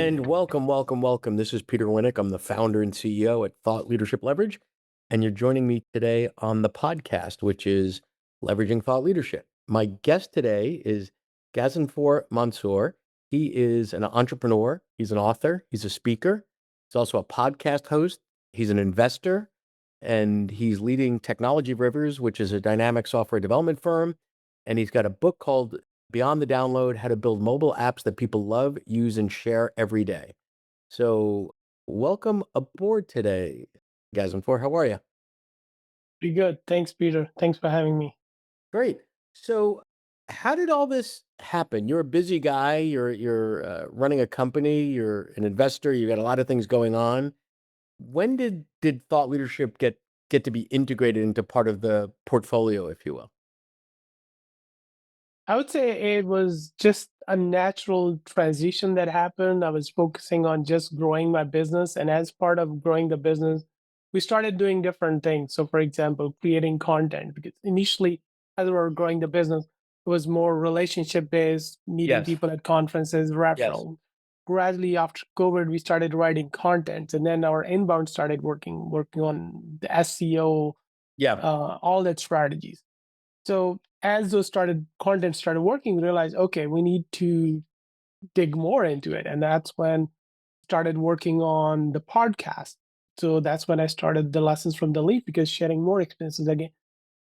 And welcome, welcome, welcome. This is Peter Winnick. I'm the founder and CEO at Thought Leadership Leverage. And you're joining me today on the podcast, which is Leveraging Thought Leadership. My guest today is Ghazenfer Mansoor. He is an entrepreneur, he's an author, he's a speaker, he's also a podcast host, he's an investor, and he's leading Technology Rivers, which is a dynamic software development firm. And he's got a book called Beyond the Download: How to Build Mobile Apps That People Love, Use, and Share Every Day. So, welcome aboard today, Ghazenfer. How are you? Pretty good. Thanks, Peter. Thanks for having me. Great. So, how did all this happen? You're a busy guy. You're running a company. You're an investor. You got a lot of things going on. When did thought leadership get to be integrated into part of the portfolio, if you will? I would say it was just a natural transition that happened. I was focusing on just growing my business. And as part of growing the business, we started doing different things. So, for example, creating content, because initially, as we were growing the business, it was more relationship based, meeting Yes. people at conferences, Yes. referral. Gradually, after COVID, we started writing content, and then our inbound started working on the SEO, Yeah. all that strategies. So as those started content started working, we realized, okay, we need to dig more into it. And that's when started working on the podcast. So that's when I started the lessons from the lead because sharing more experiences again.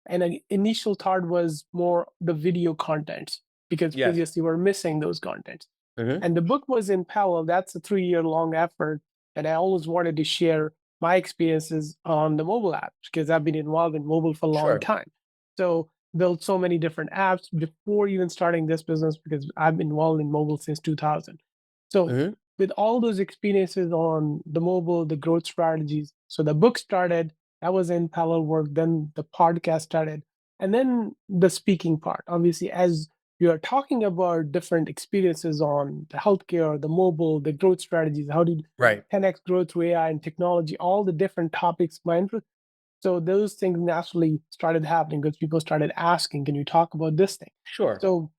And an initial thought was more the video content because Yes. previously we're missing those contents. Hmm. And the book was in parallel. That's a 3 year long effort. And I always wanted to share my experiences on the mobile apps because I've been involved in mobile for a long Sure. time. So built so many different apps before even starting this business because I've been involved in mobile since 2000. So Hmm. with all those experiences on the mobile, the growth strategies. So the book started, that was in parallel work. Then the podcast started. And then the speaking part. Obviously, as you are talking about different experiences on the healthcare, the mobile, the growth strategies, how did Right. 10x growth through AI and technology, all the different topics, my interest. So those things naturally started happening because people started asking, can you talk about this thing? Sure. So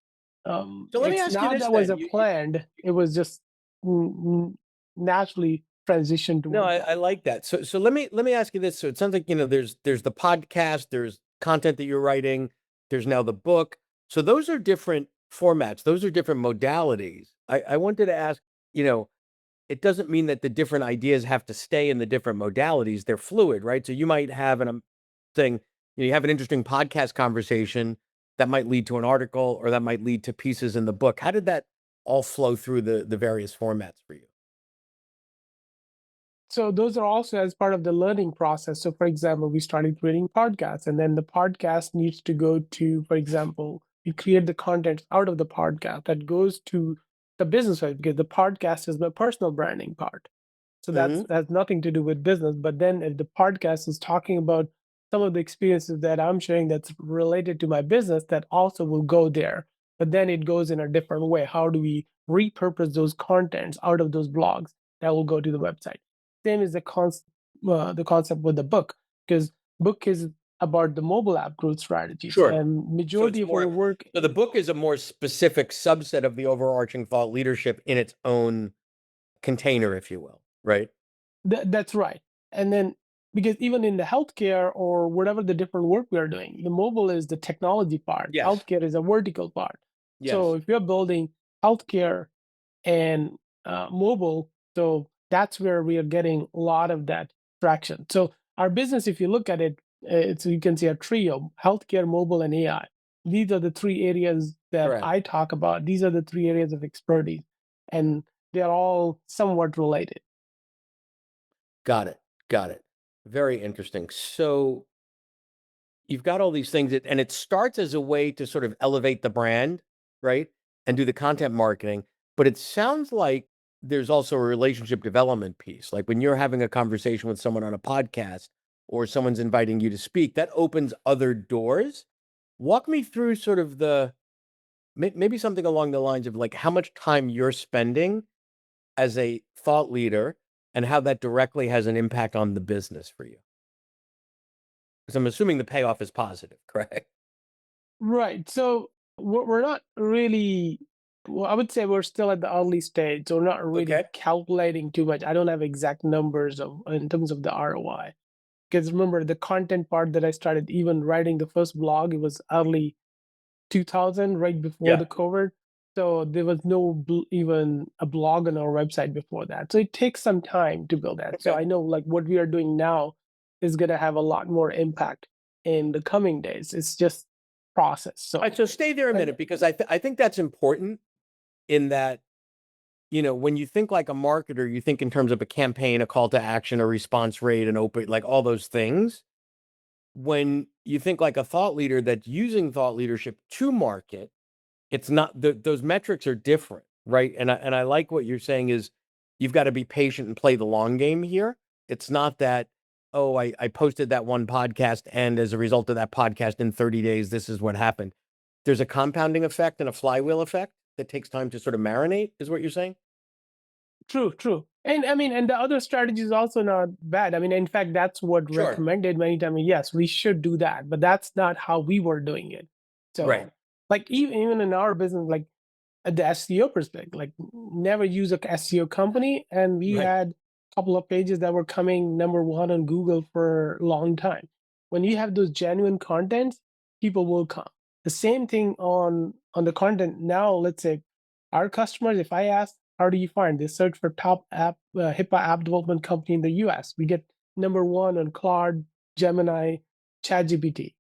So let me it's ask you not this that was then. a planned, it was just mm, mm, naturally transitioned No, toward I that. like that. So let me ask you this. So it sounds like, there's the podcast, there's content that you're writing, there's now the book. So those are different formats, those are different modalities. I wanted to ask, you know, it doesn't mean that the different ideas have to stay in the different modalities. They're fluid, right? So you might have, and I'm saying, you have an interesting podcast conversation that might lead to an article or that might lead to pieces in the book. How did that all flow through the various formats for you? So those are also as part of the learning process. So for example, we started creating podcasts and then the podcast needs to go to, for example, we create the content out of the podcast that goes to the business side because the podcast is the personal branding part. So that's Hmm. has nothing to do with business. But then if the podcast is talking about some of the experiences that I'm sharing that's related to my business, that also will go there. But then it goes in a different way. How do we repurpose those contents out of those blogs that will go to the website? Same is the concept with the book, because book is about the mobile app growth strategies, Sure. and So majority it's of our more, work. so the book is a more specific subset of the overarching thought leadership in its own container, if you will, right? That's right. And then because even in the healthcare or whatever the different work we are doing, the mobile is the technology part, Yes. healthcare is a vertical part. So Yes. if you're building healthcare and mobile, so that's where we are getting a lot of that traction. So our business, if you look at it, it's you can see a trio: healthcare, mobile, and AI. These are the three areas that Correct. I talk about. These are the three areas of expertise, and they're all somewhat related. Got it. Got it. Very interesting. So you've got all these things and it starts as a way to sort of elevate the brand, right? And do the content marketing. But it sounds like there's also a relationship development piece. Like when you're having a conversation with someone on a podcast or someone's inviting you to speak, that opens other doors. Walk me through sort of maybe something along the lines of like how much time you're spending as a thought leader and how that directly has an impact on the business for you. Because I'm assuming the payoff is positive, correct? Right. So we're not really. Well, I would say we're still at the early stage, so we're not really Okay. calculating too much. I don't have exact numbers of in terms of the ROI. Because remember the content part that I started even writing the first blog, it was early 2000, right before the Yeah. COVID. So there was no even a blog on our website before that. So it takes some time to build that. So Okay. I know like what we are doing now is going to have a lot more impact in the coming days. It's just process. All So right. So stay there a and minute because I think that's important in that, when you think like a marketer, you think in terms of a campaign, a call to action, a response rate, an open, like all those things. When you think like a thought leader that's using thought leadership to market, it's not those metrics are different, right? And I like what you're saying is you've got to be patient and play the long game here. It's not that, oh, I posted that one podcast, and as a result of that podcast in 30 days, this is what happened. There's a compounding effect and a flywheel effect that takes time to sort of marinate, is what you're saying? true, true. And I mean, and the other strategy is also not bad. I mean, in fact, that's what Sure. recommended many times. Yes, we should do that, but that's not how we were doing it. Right. So, like even in our business, like at the SEO perspective, like never use a SEO company, and we Right. had a couple of pages that were coming number one on Google for a long time. When you have those genuine contents, people will come. The same thing on the content now. Let's say our customers, if I ask, how do you find? They search for top app HIPAA app development company in the US. We get number one on Claude, Gemini, ChatGPT.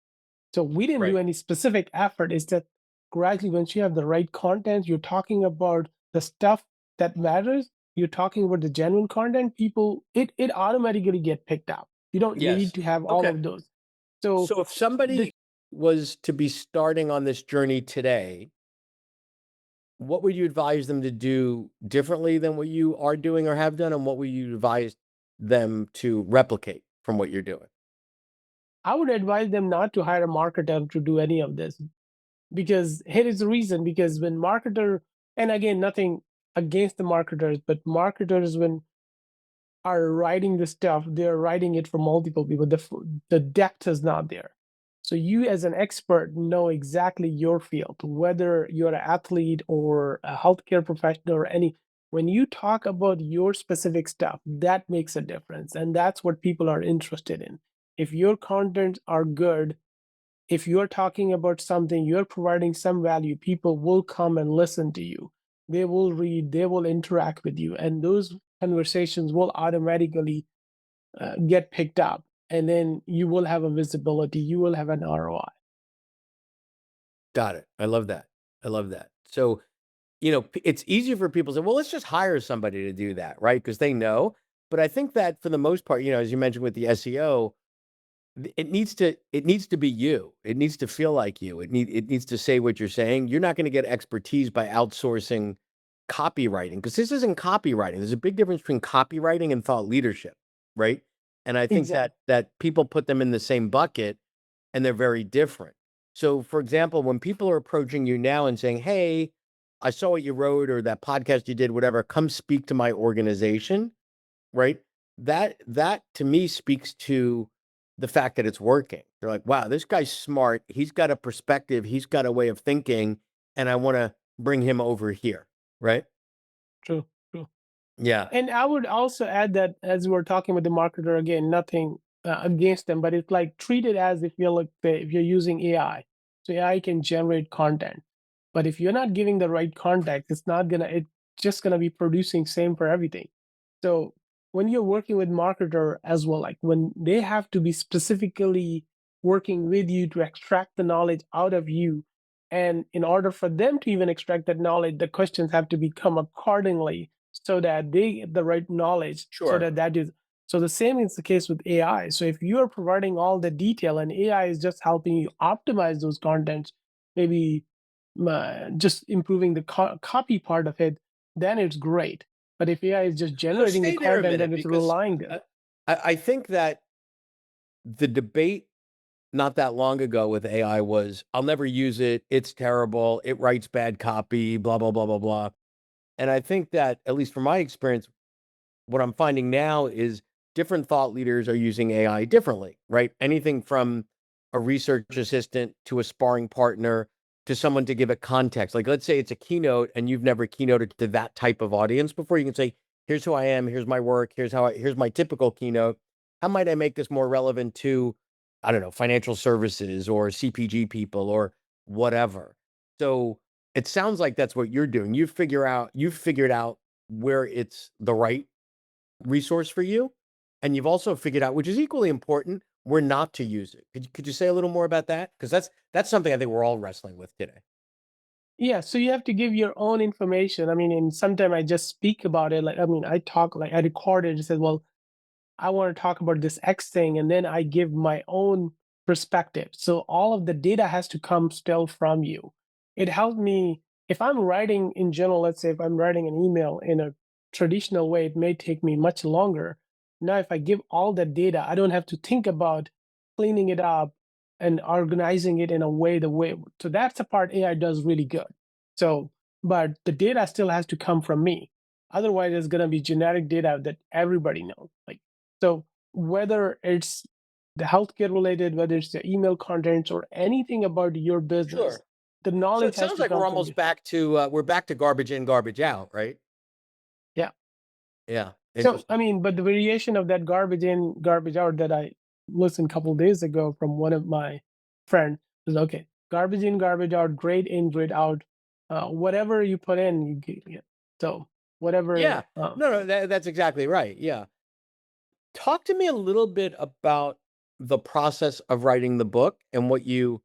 So we didn't do Right. any specific effort. It's that gradually, once you have the right content, you're talking about the stuff that matters. You're talking about the genuine content. People, it automatically get picked up. You don't need Yes. to have all Okay. of those. So So if the somebody was to be starting on this journey today, what would you advise them to do differently than what you are doing or have done? And what would you advise them to replicate from what you're doing? I would advise them not to hire a marketer to do any of this because here is the reason. Because when marketer, and again, nothing against the marketers, but marketers when are writing the stuff, they're writing it for multiple people. The depth is not there. So you as an expert know exactly your field, whether you're an athlete or a healthcare professional or any. When you talk about your specific stuff, that makes a difference, and that's what people are interested in. If your contents are good, if you're talking about something, you're providing some value, people will come and listen to you. They will read, they will interact with you, and those conversations will automatically get picked up. And then you will have a visibility, you will have an ROI. Got it. I love that. I love that. So, it's easier for people to say, well, let's just hire somebody to do that, right? Because they know. But I think that for the most part, as you mentioned with the SEO, it needs to be you. It needs to feel like you. It needs to say what you're saying. You're not going to get expertise by outsourcing copywriting because this isn't copywriting. There's a big difference between copywriting and thought leadership, right? And I think Exactly. that people put them in the same bucket and they're very different. So, for example, when people are approaching you now and saying, "Hey, I saw what you wrote or that podcast you did, whatever, come speak to my organization," right? That to me speaks to the fact that it's working. They're like, "Wow, this guy's smart. He's got a perspective. He's got a way of thinking, and I want to bring him over here." Right? True, true. Yeah. And I would also add that as we're talking with the marketer again, nothing against them, but it's like treat it as if you're using AI. So AI can generate content, but if you're not giving the right context, it's just gonna be producing same for everything. So when you're working with marketer as well, like when they have to be specifically working with you to extract the knowledge out of you, and in order for them to even extract that knowledge, the questions have to become accordingly so that they get the right knowledge so Sure. that that is so the same is the case with AI. So if you are providing all the detail and AI is just helping you optimize those contents, maybe just improving the copy part of it, then it's great. But if AI is just So generating the stay there a content minute and it's because relying there. I think that the debate not that long ago with AI was, "I'll never use it. It's terrible. It writes bad copy, blah, blah, blah, blah, blah." And I think that, at least from my experience, what I'm finding now is different thought leaders are using AI differently, right? Anything from a research assistant to a sparring partner to someone to give it context. Like, let's say it's a keynote and you've never keynoted to that type of audience before. You can say, here's who I am, here's my work, here's my typical keynote. How might I make this more relevant to, I don't know, financial services or CPG people or whatever? So it sounds like that's what you're doing. You've figured out where it's the right resource for you. And you've also figured out, which is equally important, where not to use it. Could you say a little more about that? Because that's something I think we're all wrestling with today. Yeah, so you have to give your own information. I mean, and sometimes I just speak about it. Like, I mean, I talk like I record it and said, well, I want to talk about this X thing, and then I give my own perspective. So all of the data has to come still from you. It helped me if I'm writing in general, let's say if I'm writing an email in a traditional way, it may take me much longer. Now, if I give all the data, I don't have to think about cleaning it up and organizing it in a way the way. So that's the part AI does really good. So, but the data still has to come from me. Otherwise, it's going to be generic data that everybody knows. Like so whether it's the healthcare related, whether it's the email contents or anything about your business, Sure. the So knowledge it has sounds to like come we're from almost you. back to we're back to garbage in, garbage out, right? Yeah. Yeah, So I interesting. mean, but the variation of that garbage in, garbage out that I listened a couple days ago from one of my friends is okay. Garbage in, garbage out, grade in, grade out. Whatever you put in, you get. So Yeah. whatever. No, no, that's exactly right. Yeah. Talk to me a little bit about the process of writing the book and what you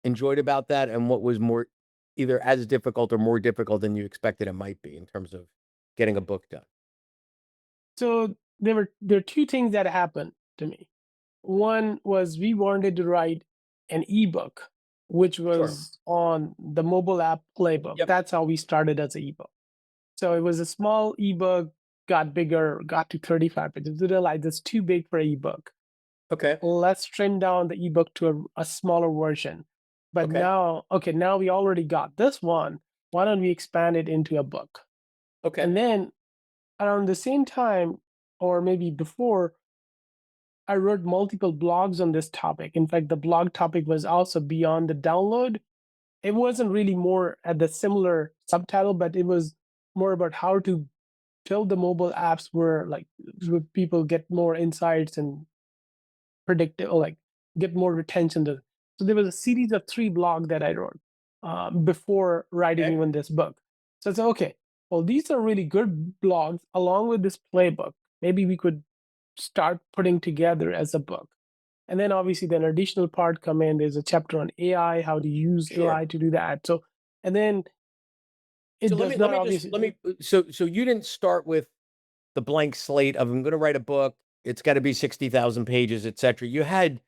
enjoyed about that and what was more either as difficult or more difficult than you expected it might be in terms of getting a book done. So there are two things that happened to me. One was we wanted to write an ebook, which Sure. was on the mobile app Playbook. Yep. That's how we started as an ebook. So it was a small ebook, got bigger, got to 35 pages. We realized it's too big for an ebook. Okay. Let's trim down the ebook to a smaller version. But Okay. now, okay, now we already got this one. Why don't we expand it into a book? Okay. And then around the same time, or maybe before, I wrote multiple blogs on this topic. In fact, the blog topic was also beyond the download. It wasn't really more at the similar subtitle, but it was more about how to build the mobile apps where like people get more insights and predictive or like get more retention. So there was a series of three blogs that I wrote before writing Okay. even this book. So I said, okay, well, these are really good blogs along with this playbook. Maybe we could start putting together as a book. And then obviously then additional part come in. There's a chapter on AI, how to use Sure. AI to do that. So and then So it does let not me just obviously let me so you didn't start with the blank slate of I'm going to write a book. It's got to be 60,000 pages, etc. You had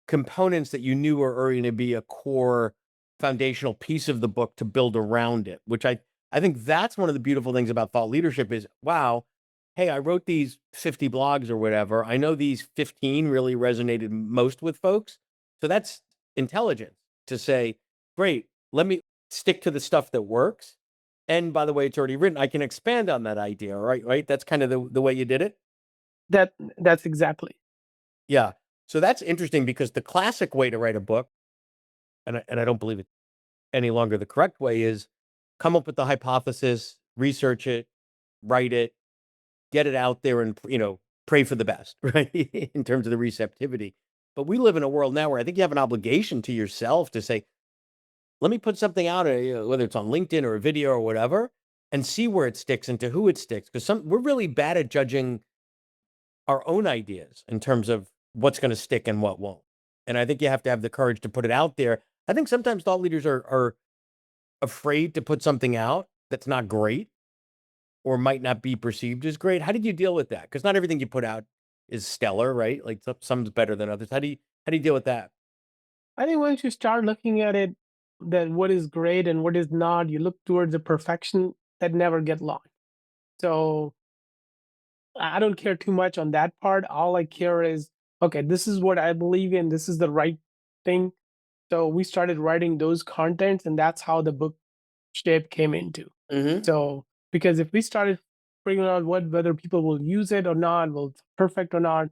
components that you knew were going to be a core foundational piece of the book to build around it, which I think that's one of the beautiful things about thought leadership is wow, hey, I wrote these 50 blogs or whatever. I know these 15 really resonated most with folks. So that's intelligence to say, great, let me stick to the stuff that works. And by the way, it's already written. I can expand on that idea, right? Right. That's kind of the way you did it. that that's exactly. Yeah. So that's interesting because the classic way to write a book, and I don't believe it any longer the correct way, is come up with the hypothesis, research it, write it, get it out there, and pray for the best, right? In terms of the receptivity. But we live in a world now where I think you have an obligation to yourself to say, let me put something out, whether it's on LinkedIn or a video or whatever, and see where it sticks and to who it sticks. Because we're really bad at judging our own ideas in terms of what's going to stick and what won't. And I think you have to have the courage to put it out there. I think sometimes thought leaders are afraid to put something out that's not great or might not be perceived as great. How did you deal with that? Because not everything you put out is stellar, right? Like some's better than others. How do you deal with that? I think once you start looking at it, that what is great and what is not, you look towards the perfection that never get lost. So I don't care too much on that part. All I care is, okay, this is what I believe in. This is the right thing. So we started writing those contents, and that's how the book shape came into. Hmm. So because if we started figuring out whether people will use it or not, will it's perfect or not,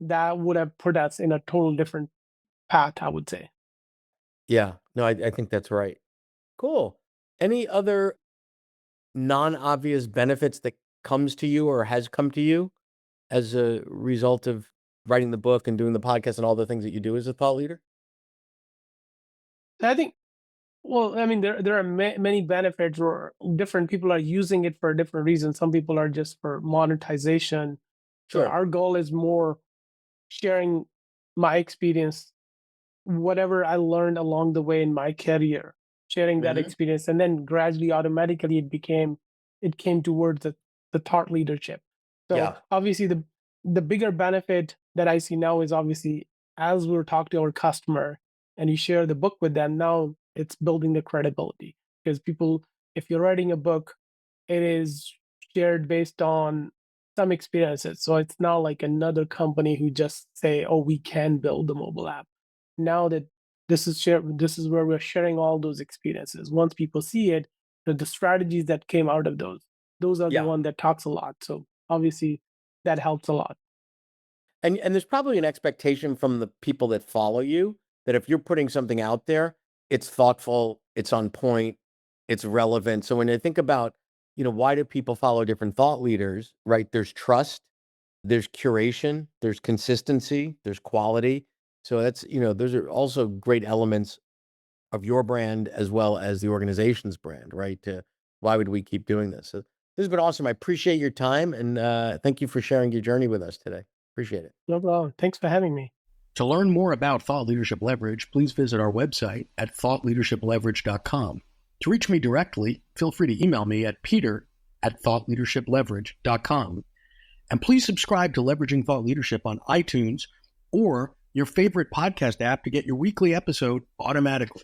that would have put us in a total different path, I would say. Yeah, no, I think that's right. Cool. Any other non-obvious benefits that comes to you or has come to you as a result of writing the book and doing the podcast and all the things that you do as a thought leader? I think, well, I mean, there are many benefits, or different people are using it for different reasons. Some people are just for monetization. So Sure. our goal is more sharing my experience, whatever I learned along the way in my career, sharing that Hmm. experience, and then gradually, automatically, it came towards the thought leadership. So Yeah. obviously, the bigger benefit that I see now is, obviously, as we're talking to our customer and you share the book with them, now it's building the credibility, because people, if you're writing a book, it is shared based on some experiences. So it's not like another company who just say, "Oh, we can build the mobile app." Now that this is where we're sharing all those experiences. Once people see it, the strategies that came out of those are the Yeah. one that talks a lot. So obviously that helps a lot. And there's probably an expectation from the people that follow you that if you're putting something out there, it's thoughtful, it's on point, it's relevant. So when I think about, why do people follow different thought leaders, right? There's trust, there's curation, there's consistency, there's quality. So those are also great elements of your brand as well as the organization's brand, right? Why would we keep doing this? So this has been awesome. I appreciate your time and thank you for sharing your journey with us today. Appreciate it. No problem. Thanks for having me. To learn more about Thought Leadership Leverage, please visit our website at thoughtleadershipleverage.com. To reach me directly, feel free to email me at peter@thoughtleadershipleverage.com. And please subscribe to Leveraging Thought Leadership on iTunes or your favorite podcast app to get your weekly episode automatically.